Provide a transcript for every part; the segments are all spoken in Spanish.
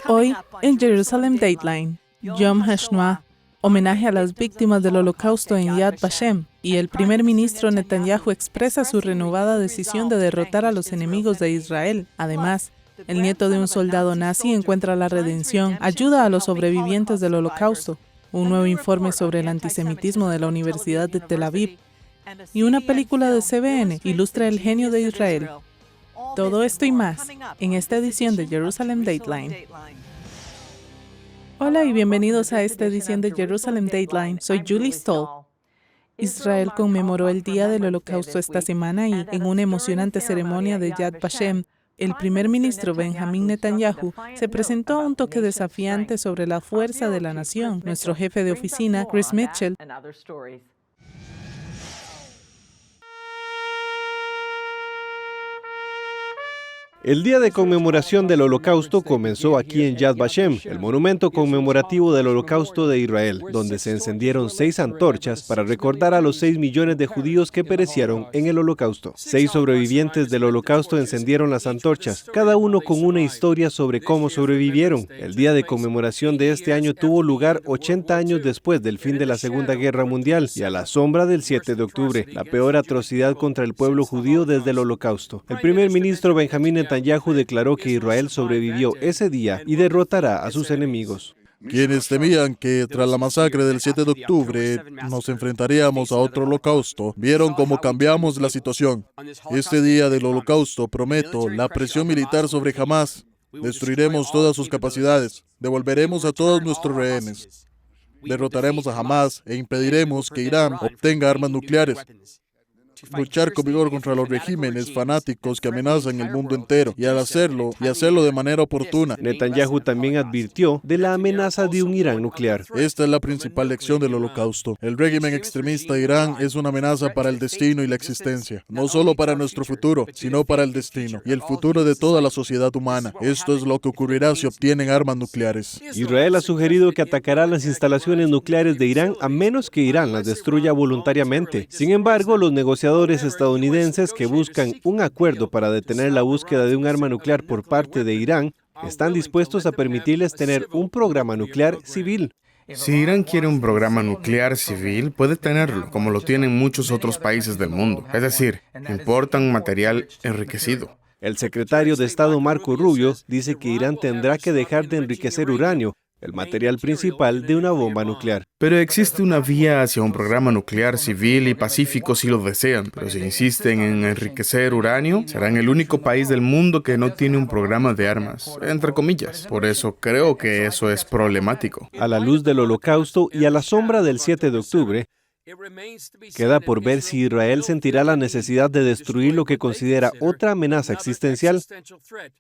Hoy, en Jerusalem Dateline, Yom HaShoah, homenaje a las víctimas del Holocausto en Yad Vashem, y el primer ministro Netanyahu expresa su renovada decisión de derrotar a los enemigos de Israel. Además, el nieto de un soldado nazi encuentra la redención, ayuda a los sobrevivientes del Holocausto, un nuevo informe sobre el antisemitismo de la Universidad de Tel Aviv, y una película de CBN ilustra el genio de Israel. Todo esto y más en esta edición de Jerusalem Dateline. Hola y bienvenidos a esta edición de Jerusalem Dateline. Soy Julie Stoll. Israel conmemoró el Día del Holocausto esta semana y, en una emocionante ceremonia de Yad Vashem, el primer ministro Benjamin Netanyahu se presentó a un toque desafiante sobre la fuerza de la nación. Nuestro jefe de oficina, Chris Mitchell, El día de conmemoración del Holocausto comenzó aquí en Yad Vashem, el monumento conmemorativo del Holocausto de Israel, donde se encendieron 6 antorchas para recordar a los 6 millones de judíos que perecieron en el Holocausto. 6 sobrevivientes del Holocausto encendieron las antorchas, cada uno con una historia sobre cómo sobrevivieron. El día de conmemoración de este año tuvo lugar 80 años después del fin de la Segunda Guerra Mundial y a la sombra del 7 de octubre, la peor atrocidad contra el pueblo judío desde el Holocausto. El primer ministro Benjamin Netanyahu declaró que Israel sobrevivió ese día y derrotará a sus enemigos. Quienes temían que tras la masacre del 7 de octubre nos enfrentaríamos a otro holocausto, vieron cómo cambiamos la situación. Este día del holocausto prometo la presión militar sobre Hamás. Destruiremos todas sus capacidades, devolveremos a todos nuestros rehenes. Derrotaremos a Hamás e impediremos que Irán obtenga armas nucleares. Luchar con vigor contra los regímenes fanáticos que amenazan el mundo entero y hacerlo de manera oportuna. Netanyahu también advirtió de la amenaza de un Irán nuclear. Esta es la principal lección del Holocausto. El régimen extremista de Irán es una amenaza para el destino y la existencia, no solo para nuestro futuro, sino para el destino y el futuro de toda la sociedad humana. Esto es lo que ocurrirá si obtienen armas nucleares. Israel ha sugerido que atacará las instalaciones nucleares de Irán a menos que Irán las destruya voluntariamente. Sin embargo, los negociadores estadounidenses que buscan un acuerdo para detener la búsqueda de un arma nuclear por parte de Irán están dispuestos a permitirles tener un programa nuclear civil. Si Irán quiere un programa nuclear civil, puede tenerlo, como lo tienen muchos otros países del mundo. Es decir, importan material enriquecido. El secretario de Estado Marco Rubio dice que Irán tendrá que dejar de enriquecer uranio, el material principal de una bomba nuclear. Pero existe una vía hacia un programa nuclear civil y pacífico si lo desean. Pero si insisten en enriquecer uranio, serán el único país del mundo que no tiene un programa de armas, entre comillas. Por eso creo que eso es problemático. A la luz del Holocausto y a la sombra del 7 de octubre, queda por ver si Israel sentirá la necesidad de destruir lo que considera otra amenaza existencial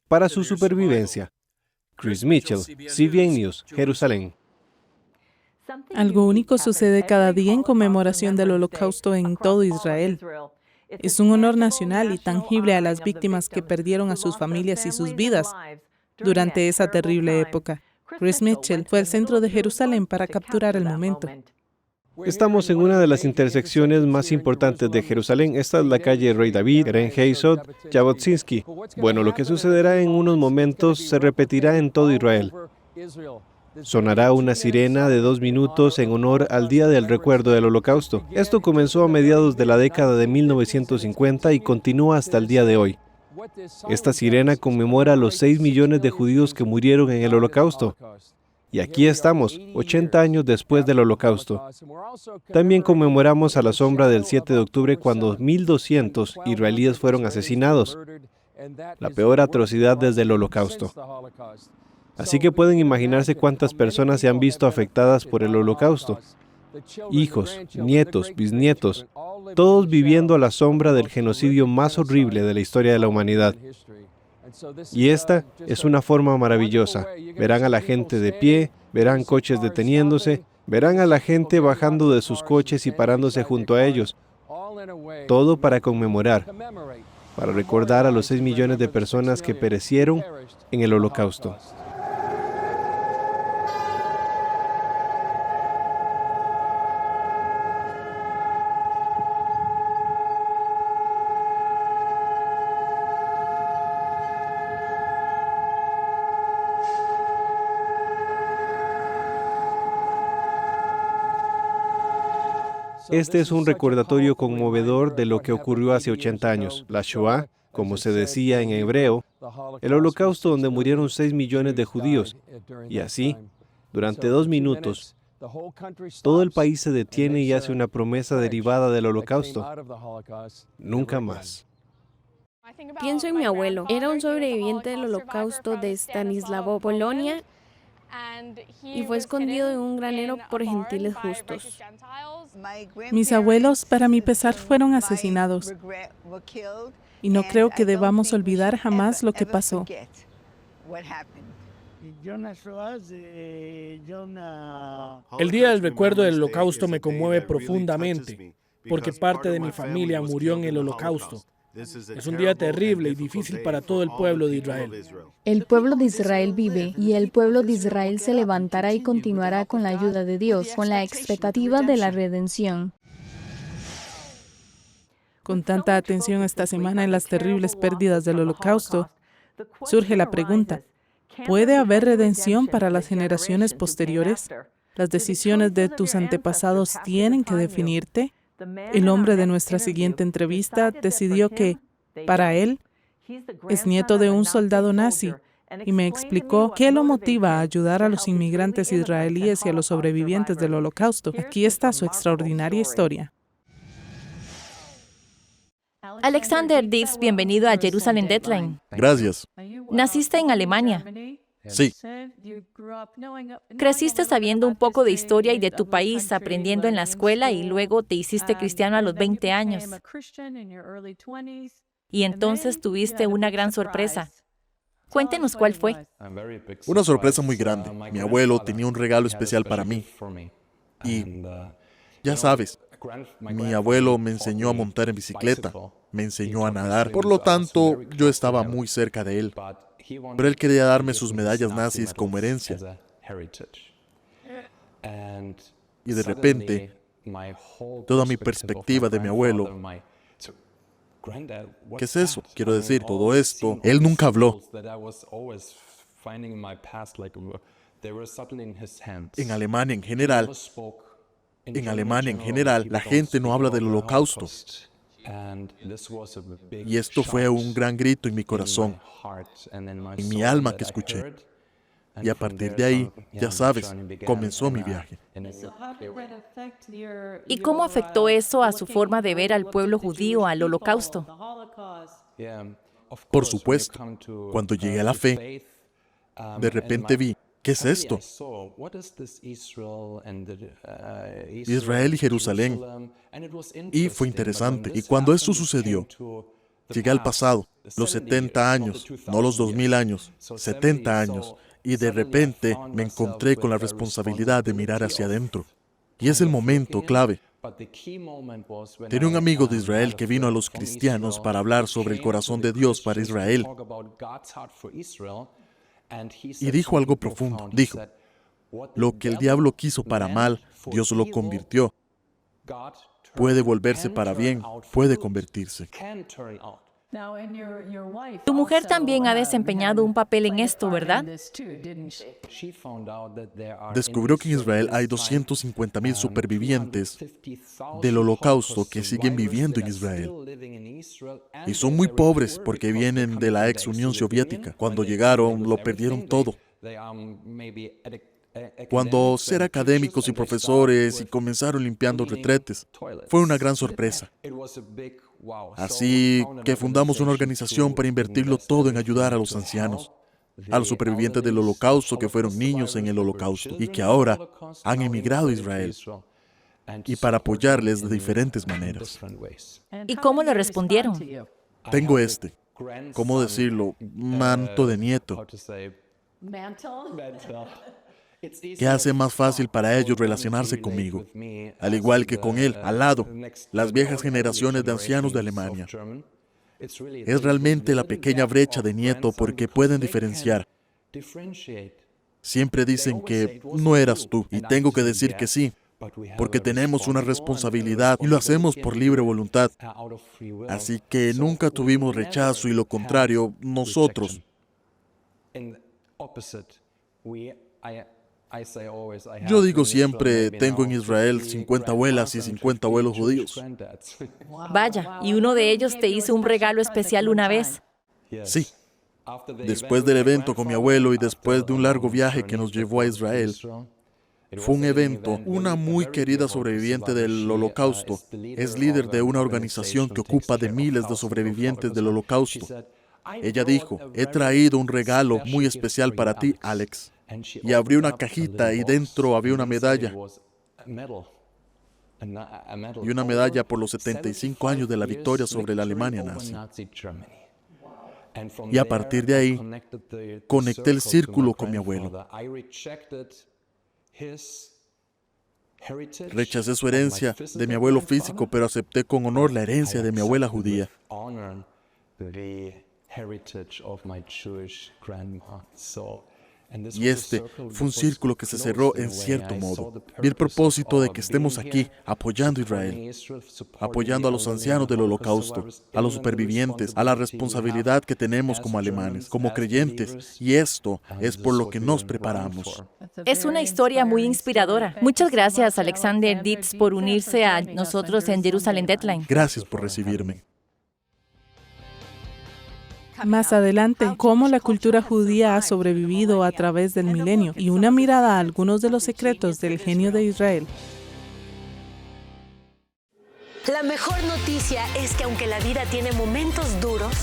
para su supervivencia. Chris Mitchell, CBN News, Jerusalén. Algo único sucede cada día en conmemoración del Holocausto en todo Israel. Es un honor nacional y tangible a las víctimas que perdieron a sus familias y sus vidas durante esa terrible época. Chris Mitchell fue al centro de Jerusalén para capturar el momento. Estamos en una de las intersecciones más importantes de Jerusalén. Esta es la calle Rey David, Eren Heisod, Jabotinsky. Bueno, lo que sucederá en unos momentos se repetirá en todo Israel. Sonará una sirena de 2 minutos en honor al Día del Recuerdo del Holocausto. Esto comenzó a mediados de la década de 1950 y continúa hasta el día de hoy. Esta sirena conmemora a los 6 millones de judíos que murieron en el Holocausto. Y aquí estamos, 80 años después del Holocausto. También conmemoramos a la sombra del 7 de octubre cuando 1,200 israelíes fueron asesinados, la peor atrocidad desde el Holocausto. Así que pueden imaginarse cuántas personas se han visto afectadas por el Holocausto. Hijos, nietos, bisnietos, todos viviendo a la sombra del genocidio más horrible de la historia de la humanidad. Y esta es una forma maravillosa. Verán a la gente de pie, verán coches deteniéndose, verán a la gente bajando de sus coches y parándose junto a ellos. Todo para conmemorar, para recordar a los 6 millones de personas que perecieron en el Holocausto. Este es un recordatorio conmovedor de lo que ocurrió hace 80 años, la Shoah, como se decía en hebreo, el holocausto donde murieron 6 millones de judíos. Y así, durante 2 minutos, todo el país se detiene y hace una promesa derivada del holocausto. Nunca más. Pienso en mi abuelo. Era un sobreviviente del holocausto de Stanislavo, Polonia, y fue escondido en un granero por gentiles justos. Mis abuelos, para mi pesar, fueron asesinados. Y no creo que debamos olvidar jamás lo que pasó. El día del recuerdo del holocausto me conmueve profundamente, porque parte de mi familia murió en el holocausto. Es un día terrible y difícil para todo el pueblo de Israel. El pueblo de Israel vive y el pueblo de Israel se levantará y continuará con la ayuda de Dios, con la expectativa de la redención. Con tanta atención esta semana en las terribles pérdidas del holocausto, surge la pregunta, ¿puede haber redención para las generaciones posteriores? ¿Las decisiones de tus antepasados tienen que definirte? El hombre de nuestra siguiente entrevista decidió que, para él, es nieto de un soldado nazi y me explicó qué lo motiva a ayudar a los inmigrantes israelíes y a los sobrevivientes del holocausto. Aquí está su extraordinaria historia. Alexander Dietz, bienvenido a Jerusalem Deadline. Gracias. Naciste en Alemania. Sí. Creciste sabiendo un poco de historia y de tu país, aprendiendo en la escuela y luego te hiciste cristiano a los 20 años. Y entonces tuviste una gran sorpresa. Cuéntenos cuál fue. Una sorpresa muy grande. Mi abuelo tenía un regalo especial para mí. Y, ya sabes, mi abuelo me enseñó a montar en bicicleta, me enseñó a nadar. Por lo tanto, yo estaba muy cerca de él. Pero él quería darme sus medallas nazis como herencia. Y de repente, toda mi perspectiva de mi abuelo, ¿qué es eso? Quiero decir, todo esto, él nunca habló. En Alemania en general, la gente no habla del holocausto. Y esto fue un gran grito en mi corazón, en mi alma que escuché. Y a partir de ahí, ya sabes, comenzó mi viaje. ¿Y cómo afectó eso a su forma de ver al pueblo judío, al holocausto? Por supuesto, cuando llegué a la fe, de repente vi, ¿qué es esto? Israel y Jerusalén. Y fue interesante. Y cuando esto sucedió, llegué al pasado, los 70 años, no los 2000 años, 70 años, y de repente me encontré con la responsabilidad de mirar hacia adentro. Y es el momento clave. Tenía un amigo de Israel que vino a los cristianos para hablar sobre el corazón de Dios para Israel. Y dijo algo profundo. Dijo, lo que el diablo quiso para mal, Dios lo convirtió. Puede volverse para bien, puede convertirse. Tu mujer también ha desempeñado un papel en esto, ¿verdad? Descubrió que en Israel hay 250,000 supervivientes del holocausto que siguen viviendo en Israel. Y son muy pobres porque vienen de la ex Unión Soviética. Cuando llegaron, lo perdieron todo. Cuando ser académicos y profesores y comenzaron limpiando retretes, fue una gran sorpresa. Así que fundamos una organización para invertirlo todo en ayudar a los ancianos, a los supervivientes del holocausto que fueron niños en el holocausto y que ahora han emigrado a Israel, y para apoyarles de diferentes maneras. ¿Y cómo le respondieron? Tengo ¿cómo decirlo? Manto de nieto, que hace más fácil para ellos relacionarse conmigo, al igual que con él, al lado, las viejas generaciones de ancianos de Alemania. Es realmente la pequeña brecha de nieto porque pueden diferenciar. Siempre dicen que no eras tú, y tengo que decir que sí, porque tenemos una responsabilidad y lo hacemos por libre voluntad. Así que nunca tuvimos rechazo y lo contrario, nosotros. Yo digo siempre, tengo en Israel 50 abuelas y 50 abuelos judíos. Vaya, ¿y uno de ellos te hizo un regalo especial una vez? Sí. Después del evento con mi abuelo y después de un largo viaje que nos llevó a Israel, fue un evento. Una muy querida sobreviviente del Holocausto es líder de una organización que ocupa de miles de sobrevivientes del Holocausto. Ella dijo, he traído un regalo muy especial para ti, Alex. Y abrió una cajita y dentro había una medalla. Y una medalla por los 75 años de la victoria sobre la Alemania nazi. Y a partir de ahí, conecté el círculo con mi abuelo. Rechacé su herencia de mi abuelo físico, pero acepté con honor la herencia de mi abuela judía. Y este fue un círculo que se cerró en cierto modo. Vi el propósito de que estemos aquí apoyando a Israel, apoyando a los ancianos del Holocausto, a los supervivientes, a la responsabilidad que tenemos como alemanes, como creyentes. Y esto es por lo que nos preparamos. Es una historia muy inspiradora. Muchas gracias, Alexander Dietz, por unirse a nosotros en Jerusalem Deadline. Gracias por recibirme. Más adelante, cómo la cultura judía ha sobrevivido a través del milenio y una mirada a algunos de los secretos del genio de Israel. La mejor noticia es que aunque la vida tiene momentos duros,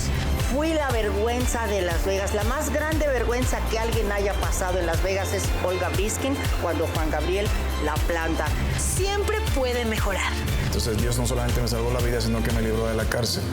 fui la vergüenza de Las Vegas. La más grande vergüenza que alguien haya pasado en Las Vegas es Olga Briskin cuando Juan Gabriel la planta. Siempre puede mejorar. Entonces Dios no solamente me salvó la vida, sino que me libró de la cárcel.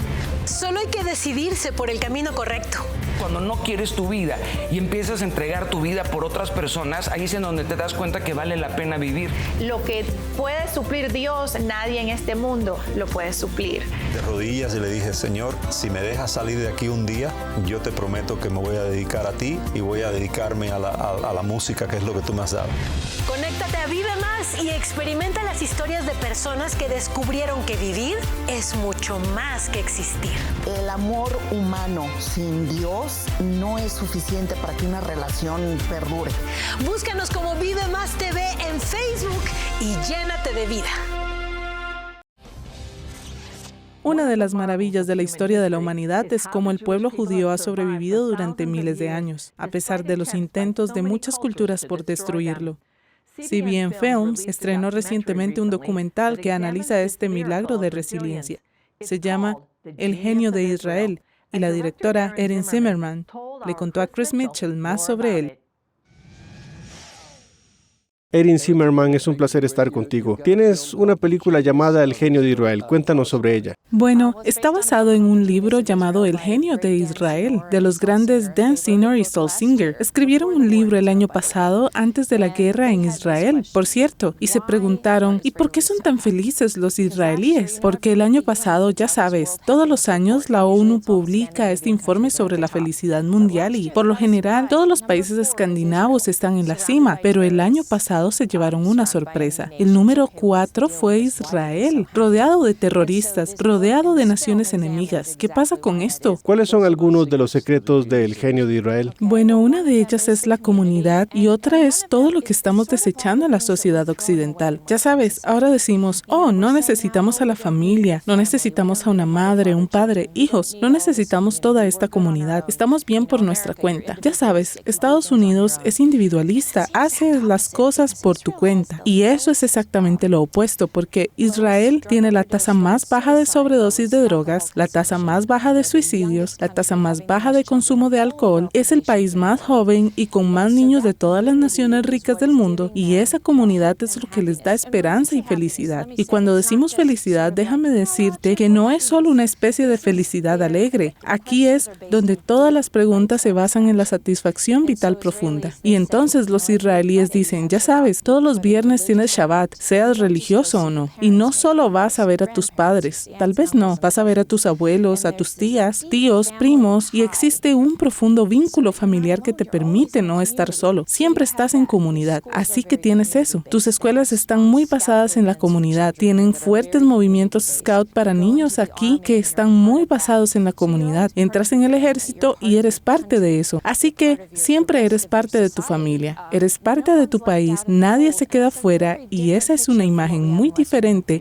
Solo hay que decidirse por el camino correcto. Cuando no quieres tu vida y empiezas a entregar tu vida por otras personas, ahí es en donde te das cuenta que vale la pena vivir. Lo que puede suplir Dios, nadie en este mundo lo puede suplir. De rodillas y le dije, Señor, si me dejas salir de aquí un día, yo te prometo que me voy a dedicar a ti y voy a dedicarme a la música, que es lo que tú me has dado. Conéctate a Vive Más y experimenta las historias de personas que descubrieron que vivir es mucho más que existir. El amor humano sin Dios no es suficiente para que una relación perdure. Búscanos como Vive Más TV en Facebook y llénate de vida. Una de las maravillas de la historia de la humanidad es cómo el pueblo judío ha sobrevivido durante miles de años, a pesar de los intentos de muchas culturas por destruirlo. CBN Films estrenó recientemente un documental que analiza este milagro de resiliencia. Se llama El genio de Israel, y la directora Erin Zimmerman le contó a Chris Mitchell más sobre él. Erin Zimmerman, es un placer estar contigo. Tienes una película llamada El genio de Israel. Cuéntanos sobre ella. Bueno, está basado en un libro llamado El genio de Israel, de los grandes Dan Singer y Saul Singer. Escribieron un libro el año pasado, antes de la guerra en Israel, por cierto, y se preguntaron, ¿y por qué son tan felices los israelíes? Porque el año pasado, ya sabes, todos los años la ONU publica este informe sobre la felicidad mundial y, por lo general, todos los países escandinavos están en la cima, pero el año pasado se llevaron una sorpresa. El número 4 fue Israel, rodeado de terroristas, rodeado de naciones enemigas. ¿Qué pasa con esto? ¿Cuáles son algunos de los secretos del genio de Israel? Bueno, una de ellas es la comunidad y otra es todo lo que estamos desechando en la sociedad occidental. Ya sabes, ahora decimos, oh, no necesitamos a la familia, no necesitamos a una madre, un padre, hijos, no necesitamos toda esta comunidad. Estamos bien por nuestra cuenta. Ya sabes, Estados Unidos es individualista, hace las cosas por tu cuenta. Y eso es exactamente lo opuesto, porque Israel tiene la tasa más baja de sobredosis de drogas, la tasa más baja de suicidios, la tasa más baja de consumo de alcohol, es el país más joven y con más niños de todas las naciones ricas del mundo, y esa comunidad es lo que les da esperanza y felicidad. Y cuando decimos felicidad, déjame decirte que no es solo una especie de felicidad alegre. Aquí es donde todas las preguntas se basan en la satisfacción vital profunda. Y entonces los israelíes dicen, ya sabes, sabes, todos los viernes tienes Shabbat, seas religioso o no. Y no solo vas a ver a tus padres, tal vez no, vas a ver a tus abuelos, a tus tías, tíos, primos, y existe un profundo vínculo familiar que te permite no estar solo. Siempre estás en comunidad, así que tienes eso. Tus escuelas están muy basadas en la comunidad, tienen fuertes movimientos scout para niños aquí que están muy basados en la comunidad. Entras en el ejército y eres parte de eso. Así que siempre eres parte de tu familia, eres parte de tu país, nadie se queda fuera y esa es una imagen muy diferente.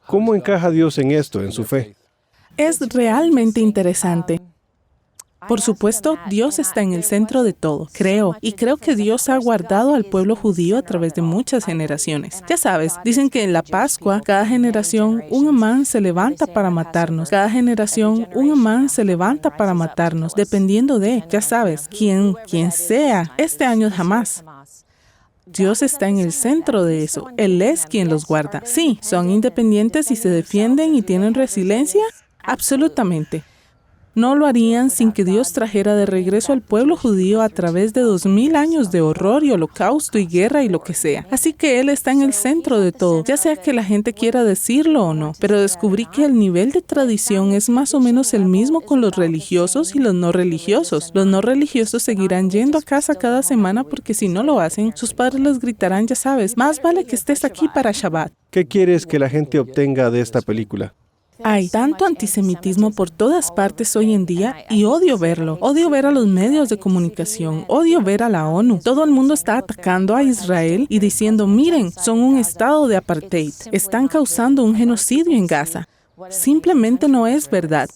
¿Cómo encaja Dios en esto, en su fe? Es realmente interesante. Por supuesto, Dios está en el centro de todo, creo que Dios ha guardado al pueblo judío a través de muchas generaciones. Ya sabes, dicen que en la Pascua, cada generación, un Amán se levanta para matarnos. Cada generación, un Amán se levanta para matarnos, dependiendo de, ya sabes, quién sea. Este año jamás. Dios está en el centro de eso. Él es quien los guarda. Sí, son independientes y se defienden y tienen resiliencia. Absolutamente. No lo harían sin que Dios trajera de regreso al pueblo judío a través de 2000 años de horror y holocausto y guerra y lo que sea. Así que Él está en el centro de todo, ya sea que la gente quiera decirlo o no. Pero descubrí que el nivel de tradición es más o menos el mismo con los religiosos y los no religiosos. Los no religiosos seguirán yendo a casa cada semana porque si no lo hacen, sus padres les gritarán, ya sabes, más vale que estés aquí para Shabbat. ¿Qué quieres que la gente obtenga de esta película? Hay tanto antisemitismo por todas partes hoy en día y odio verlo. Odio ver a los medios de comunicación, odio ver a la ONU. Todo el mundo está atacando a Israel y diciendo, miren, son un estado de apartheid. Están causando un genocidio en Gaza. Simplemente no es verdad.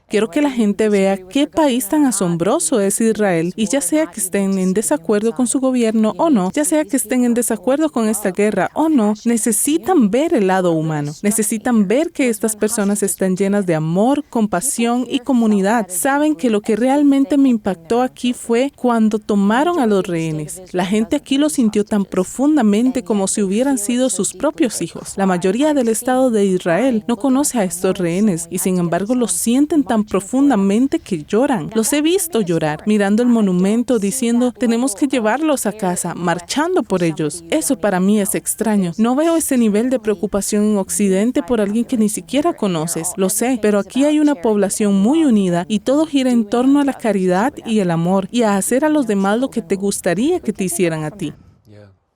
Quiero que la gente vea qué país tan asombroso es Israel y ya sea que estén en desacuerdo con su gobierno o no, ya sea que estén en desacuerdo con esta guerra o no, necesitan ver el lado humano. Necesitan ver que estas personas están llenas de amor, compasión y comunidad. Saben que lo que realmente me impactó aquí fue cuando tomaron a los rehenes. La gente aquí lo sintió tan profundamente como si hubieran sido sus propios hijos. La mayoría del Estado de Israel no conoce a estos rehenes y sin embargo los sienten tan profundamente que lloran. Los he visto llorar, mirando el monumento, diciendo, tenemos que llevarlos a casa, marchando por ellos. Eso para mí es extraño. No veo ese nivel de preocupación en Occidente por alguien que ni siquiera conoces. Lo sé, pero aquí hay una población muy unida y todo gira en torno a la caridad y el amor y a hacer a los demás lo que te gustaría que te hicieran a ti.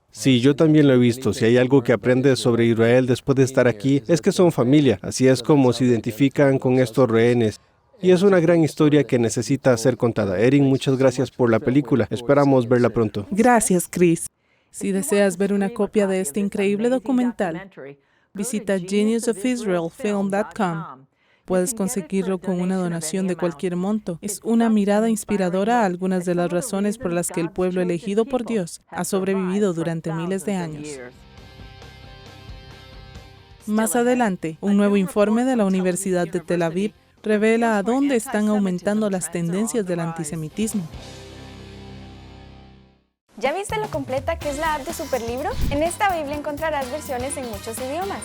Sí, yo también lo he visto. Si hay algo que aprendes sobre Israel después de estar aquí, es que son familia. Así es como se identifican con estos rehenes. Y es una gran historia que necesita ser contada. Erin, muchas gracias por la película. Esperamos verla pronto. Gracias, Chris. Si deseas ver una copia de este increíble documental, visita geniusofisraelfilm.com. Puedes conseguirlo con una donación de cualquier monto. Es una mirada inspiradora a algunas de las razones por las que el pueblo elegido por Dios ha sobrevivido durante miles de años. Más adelante, un nuevo informe de la Universidad de Tel Aviv revela a dónde están aumentando las tendencias del antisemitismo. ¿Ya viste lo completa que es la app de Superlibro? En esta Biblia encontrarás versiones en muchos idiomas.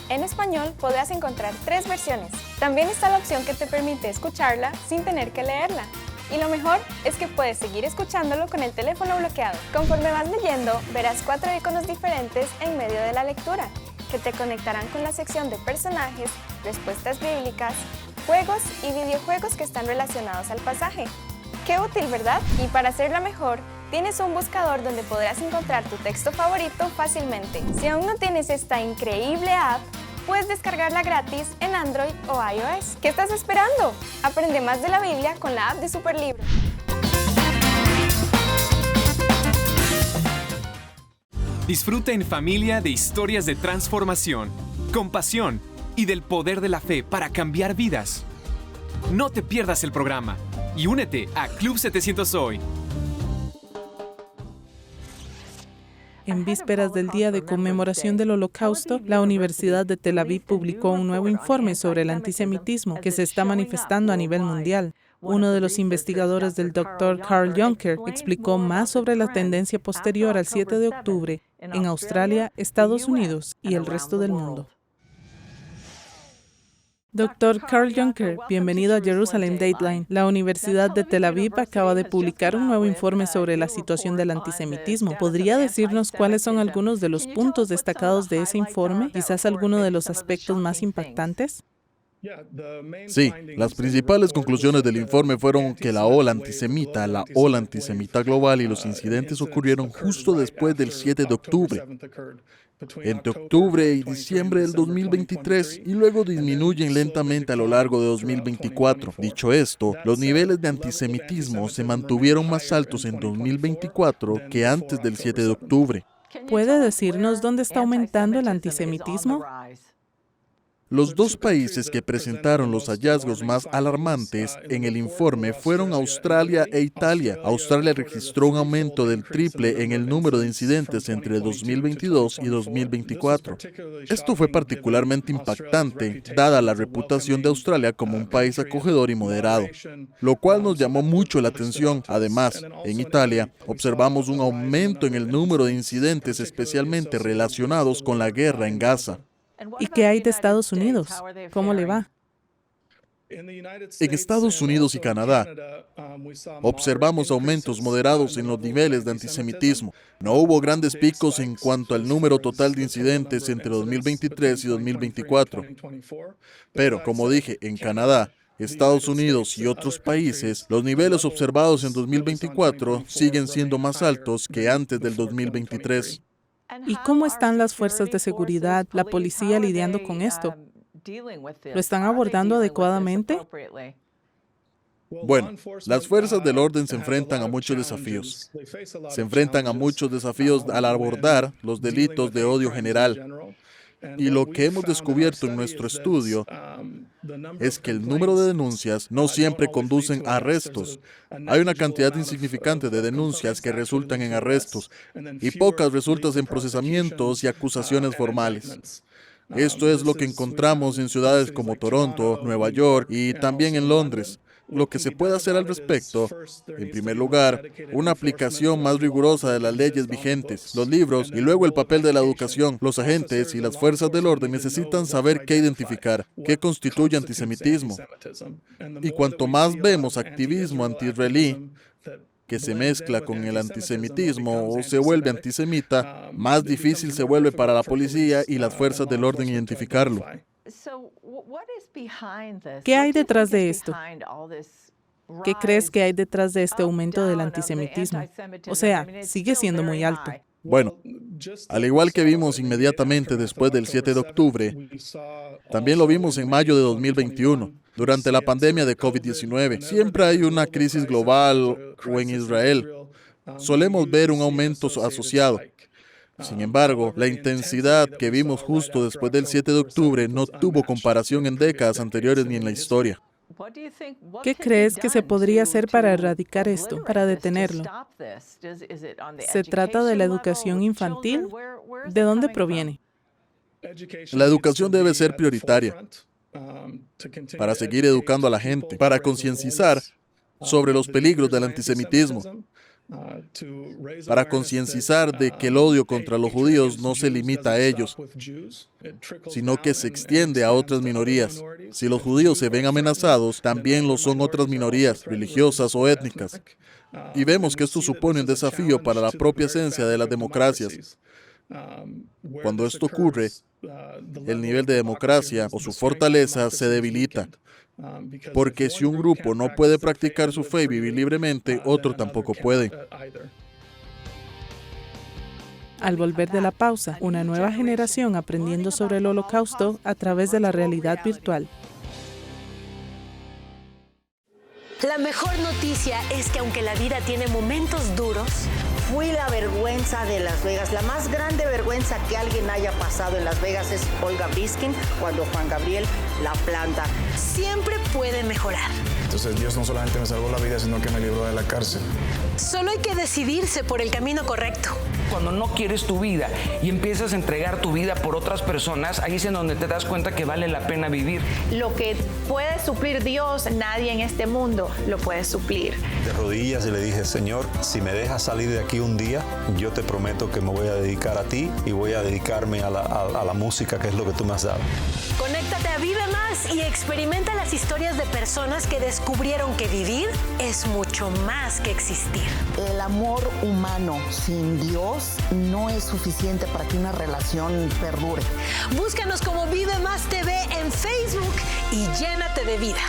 En español podrás encontrar 3 versiones. También está la opción que te permite escucharla sin tener que leerla. Y lo mejor es que puedes seguir escuchándolo con el teléfono bloqueado. Conforme vas leyendo, verás 4 iconos diferentes en medio de la lectura, que te conectarán con la sección de personajes, respuestas bíblicas, juegos y videojuegos que están relacionados al pasaje. ¡Qué útil!, ¿verdad? Y para hacerla mejor, tienes un buscador donde podrás encontrar tu texto favorito fácilmente. Si aún no tienes esta increíble app, puedes descargarla gratis en Android o iOS. ¿Qué estás esperando? Aprende más de la Biblia con la app de Superlibro. Disfruta en familia de historias de transformación, compasión y del poder de la fe para cambiar vidas. No te pierdas el programa y únete a Club 700 Hoy. En vísperas del Día de Conmemoración del Holocausto, la Universidad de Tel Aviv publicó un nuevo informe sobre el antisemitismo que se está manifestando a nivel mundial. Uno de los investigadores del Dr. Carl Juncker explicó más sobre la tendencia posterior al 7 de octubre en Australia, Estados Unidos y el resto del mundo. Dr. Carl Juncker, bienvenido a Jerusalem Dateline. La Universidad de Tel Aviv acaba de publicar un nuevo informe sobre la situación del antisemitismo. ¿Podría decirnos cuáles son algunos de los puntos destacados de ese informe? Quizás alguno de los aspectos más impactantes. Sí, las principales conclusiones del informe fueron que la ola antisemita global y los incidentes ocurrieron justo después del 7 de octubre. Entre octubre y diciembre del 2023 y luego disminuyen lentamente a lo largo de 2024. Dicho esto, los niveles de antisemitismo se mantuvieron más altos en 2024 que antes del 7 de octubre. ¿Puede decirnos dónde está aumentando el antisemitismo? Los dos países que presentaron los hallazgos más alarmantes en el informe fueron Australia e Italia. Australia registró un aumento del triple en el número de incidentes entre 2022 y 2024. Esto fue particularmente impactante, dada la reputación de Australia como un país acogedor y moderado, lo cual nos llamó mucho la atención. Además, en Italia, observamos un aumento en el número de incidentes especialmente relacionados con la guerra en Gaza. ¿Y qué hay de Estados Unidos? ¿Cómo le va? En Estados Unidos y Canadá, observamos aumentos moderados en los niveles de antisemitismo. No hubo grandes picos en cuanto al número total de incidentes entre 2023 y 2024. Pero, como dije, en Canadá, Estados Unidos y otros países, los niveles observados en 2024 siguen siendo más altos que antes del 2023. ¿Y cómo están las fuerzas de seguridad, la policía lidiando con esto? ¿Lo están abordando adecuadamente? Bueno, las fuerzas del orden se enfrentan a muchos desafíos. Se enfrentan a muchos desafíos al abordar los delitos de odio general. Y lo que hemos descubierto en nuestro estudio es que el número de denuncias no siempre conducen a arrestos. Hay una cantidad insignificante de denuncias que resultan en arrestos y pocas resultan en procesamientos y acusaciones formales. Esto es lo que encontramos en ciudades como Toronto, Nueva York y también en Londres. Lo que se puede hacer al respecto, en primer lugar, una aplicación más rigurosa de las leyes vigentes, los libros y luego el papel de la educación. Los agentes y las fuerzas del orden necesitan saber qué identificar, qué constituye antisemitismo. Y cuanto más vemos activismo anti-israelí que se mezcla con el antisemitismo o se vuelve antisemita, más difícil se vuelve para la policía y las fuerzas del orden identificarlo. ¿Qué hay detrás de esto? ¿Qué crees que hay detrás de este aumento del antisemitismo? O sea, sigue siendo muy alto. Bueno, al igual que vimos inmediatamente después del 7 de octubre, también lo vimos en mayo de 2021, durante la pandemia de COVID-19. Siempre hay una crisis global o en Israel. Solemos ver un aumento asociado. Sin embargo, la intensidad que vimos justo después del 7 de octubre no tuvo comparación en décadas anteriores ni en la historia. ¿Qué crees que se podría hacer para erradicar esto, para detenerlo? ¿Se trata de la educación infantil? ¿De dónde proviene? La educación debe ser prioritaria para seguir educando a la gente, para concienciar sobre los peligros del antisemitismo, para concienciar de que el odio contra los judíos no se limita a ellos, sino que se extiende a otras minorías. Si los judíos se ven amenazados, también lo son otras minorías, religiosas o étnicas. Y vemos que esto supone un desafío para la propia esencia de las democracias. Cuando esto ocurre, el nivel de democracia o su fortaleza se debilita. Porque si un grupo no puede practicar su fe y vivir libremente, otro tampoco puede. Al volver de la pausa, una nueva generación aprendiendo sobre el Holocausto a través de la realidad virtual. La mejor noticia es que aunque la vida tiene momentos duros, fui la vergüenza de Las Vegas. La más grande vergüenza que alguien haya pasado en Las Vegas es Olga Briskin cuando Juan Gabriel la planta. siempre puede mejorar. Entonces Dios no solamente me salvó la vida, sino que me libró de la cárcel. Solo hay que decidirse por el camino correcto. Cuando no quieres tu vida y empiezas a entregar tu vida por otras personas, ahí es en donde te das cuenta que vale la pena vivir. Lo que puede suplir Dios, nadie en este mundo lo puede suplir. De rodillas y le dije, Señor, si me dejas salir de aquí un día, yo te prometo que me voy a dedicar a ti y voy a dedicarme a la música, que es lo que tú me has dado. Conéctate a Vive Más y experimenta las historias de personas que descubrieron que vivir es mucho más que existir. El amor humano sin Dios no es suficiente para que una relación perdure. Búscanos como Vive Más TV en Facebook y llénate de vida.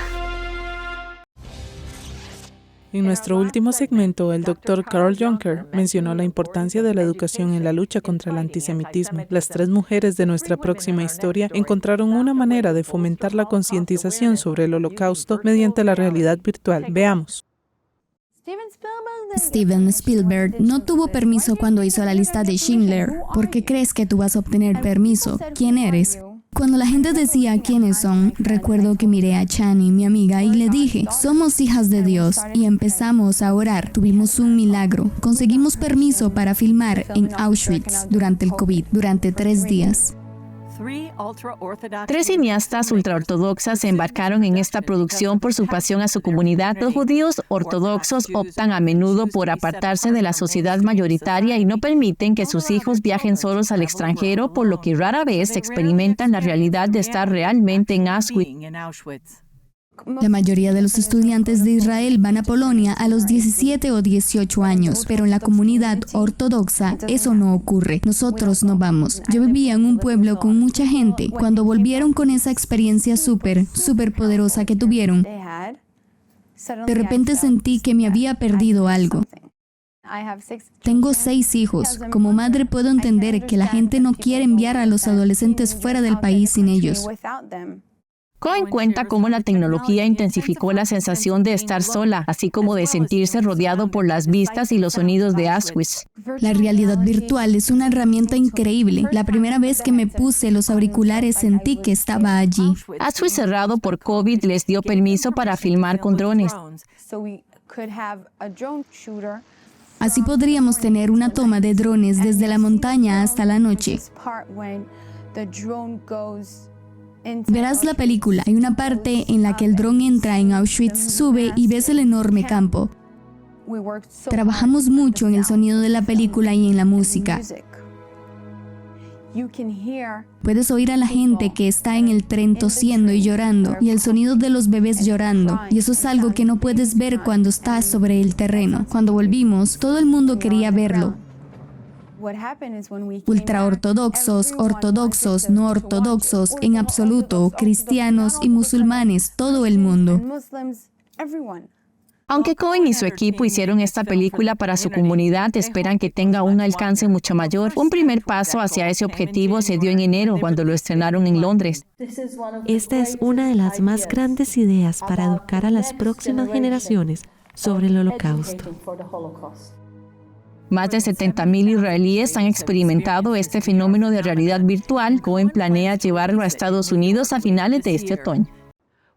En nuestro último segmento, el Dr. Carl Junker mencionó la importancia de la educación en la lucha contra el antisemitismo. Las 3 mujeres de nuestra próxima historia encontraron una manera de fomentar la concientización sobre el Holocausto mediante la realidad virtual. Veamos. Steven Spielberg no tuvo permiso cuando hizo la lista de Schindler. ¿Por qué crees que tú vas a obtener permiso? ¿Quién eres? Cuando la gente decía quiénes son, recuerdo que miré a Chani, mi amiga, y le dije, somos hijas de Dios, y empezamos a orar. Tuvimos un milagro. Conseguimos permiso para filmar en Auschwitz durante el COVID, durante 3 días. 3 cineastas ultraortodoxas se embarcaron en esta producción por su pasión a su comunidad. Los judíos ortodoxos optan a menudo por apartarse de la sociedad mayoritaria y no permiten que sus hijos viajen solos al extranjero, por lo que rara vez experimentan la realidad de estar realmente en Auschwitz. La mayoría de los estudiantes de Israel van a Polonia a los 17 o 18 años, pero en la comunidad ortodoxa eso no ocurre. Nosotros no vamos. Yo vivía en un pueblo con mucha gente. Cuando volvieron con esa experiencia súper poderosa que tuvieron, de repente sentí que me había perdido algo. Tengo 6 hijos. Como madre puedo entender que la gente no quiere enviar a los adolescentes fuera del país sin ellos. Cohen cuenta cómo la tecnología intensificó la sensación de estar sola, así como de sentirse rodeado por las vistas y los sonidos de Auschwitz. La realidad virtual es una herramienta increíble. La primera vez que me puse los auriculares sentí que estaba allí. Auschwitz, cerrado por COVID, les dio permiso para filmar con drones. Así podríamos tener una toma de drones desde la montaña hasta la noche. Verás la película. Hay una parte en la que el dron entra en Auschwitz, sube y ves el enorme campo. Trabajamos mucho en el sonido de la película y en la música. Puedes oír a la gente que está en el tren tosiendo y llorando, y el sonido de los bebés llorando. Y eso es algo que no puedes ver cuando estás sobre el terreno. Cuando volvimos, todo el mundo quería verlo. Ultraortodoxos, ortodoxos, no ortodoxos, en absoluto, cristianos y musulmanes, todo el mundo. Aunque Cohen y su equipo hicieron esta película para su comunidad, esperan que tenga un alcance mucho mayor. Un primer paso hacia ese objetivo se dio en enero, cuando lo estrenaron en Londres. Esta es una de las más grandes ideas para educar a las próximas generaciones sobre el Holocausto. Más de 70,000 israelíes han experimentado este fenómeno de realidad virtual. Cohen planea llevarlo a Estados Unidos a finales de este otoño.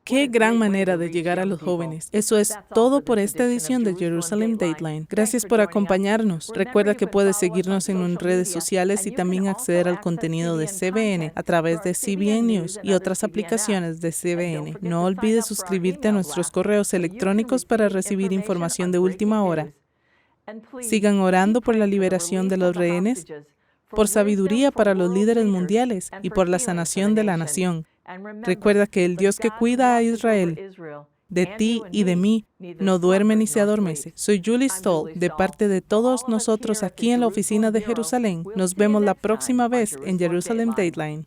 ¡Qué gran manera de llegar a los jóvenes! Eso es todo por esta edición de Jerusalem Dateline. Gracias por acompañarnos. Recuerda que puedes seguirnos en redes sociales y también acceder al contenido de CBN a través de CBN News y otras aplicaciones de CBN. No olvides suscribirte a nuestros correos electrónicos para recibir información de última hora. Sigan orando por la liberación de los rehenes, por sabiduría para los líderes mundiales y por la sanación de la nación. Recuerda que el Dios que cuida a Israel, de ti y de mí, no duerme ni se adormece. Soy Julie Stoll, de parte de todos nosotros aquí en la oficina de Jerusalén. Nos vemos la próxima vez en Jerusalem Dateline.